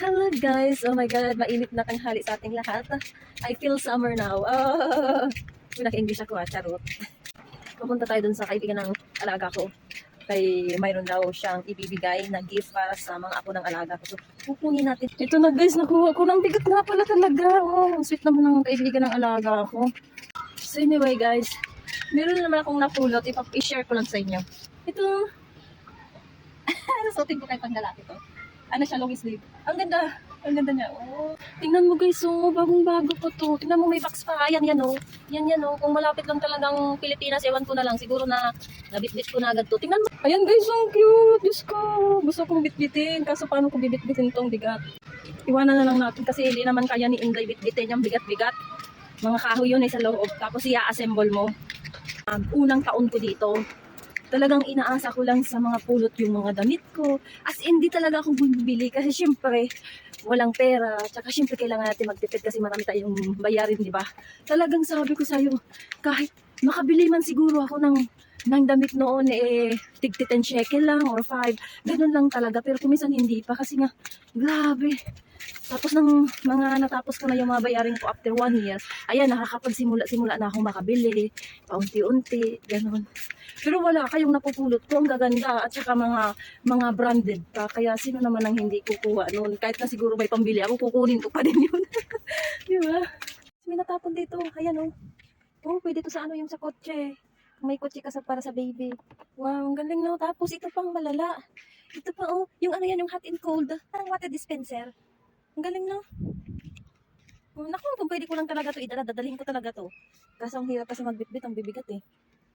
Hello guys! Oh my God, mainit na tanghali sa ating lahat. I feel summer now. Oh, naka-English ako charot. Pupunta tayo dun sa kaibigan ng alaga ko. Kay mayroon daw siyang ibibigay na gift para sa mga apo ng alaga ko. So, pupunin natin. Ito na guys, nakuha ko ng bigat nga pala talaga. Oh, sweet naman ng kaibigan ng alaga ko. So anyway guys, meron naman akong napulot. I-share ko lang sa inyo. Ito, suotin ko kay panggalaki to. Ano siya, long sleeve. Ang ganda. Ang ganda niya. Oh. Tingnan mo guys, oh, bagong-bago ko to. Tingnan mo may box pa. Yan yan oh. Yan yan oh. Kung malapit lang talagang Pilipinas, ewan ko na lang. Siguro na nabitbit ko na agad to. Tingnan mo. Ayan guys, ang cute. Diyos ko. Gusto kong bitbitin. Kaso paano ko bibitbitin tong bigat? Iwanan na lang natin kasi hindi naman kaya ni Inday bitbitin yung bigat-bigat. Mga kahoy yun sa loob. Tapos i-assemble mo. Unang taon ko dito. Talagang inaasa ko lang sa mga pulot yung mga damit ko. As in, di talaga ako bumibili kasi syempre, walang pera. Tsaka syempre, kailangan natin magtipid kasi marami tayong bayarin, di ba? Talagang sabi ko sa'yo, kahit makabili man siguro ako ng damit noon, tig 10 shekel lang or 5. Ganun lang talaga. Pero kumisan hindi pa kasi nga, grabe. Tapos nang mga natapos ko na yung mga bayarin ko after 1 year, ayan, nakakapagsimula na akong makabili, paunti-unti, ganun. Pero wala kayong napupulot ko, ang gaganda, at saka mga branded pa, kaya sino naman ang hindi kukuha noon, kahit na siguro may pambili ako, kukunin ko pa din yun. Di ba? May natapon dito, ayan oh. Oh, pwede to sa ano yung sa kotse. May kotse ka para sa baby. Wow, ang galing no. Tapos ito pang malala. Ito pa oh, yung ano yan, yung hot and cold, parang water dispenser. Ang galing no. Oh, naku, kung pwede ko lang talaga to idala, dadalhin ko talaga to. Kaso ang hirap kasi magbitbit, ang bibigat eh.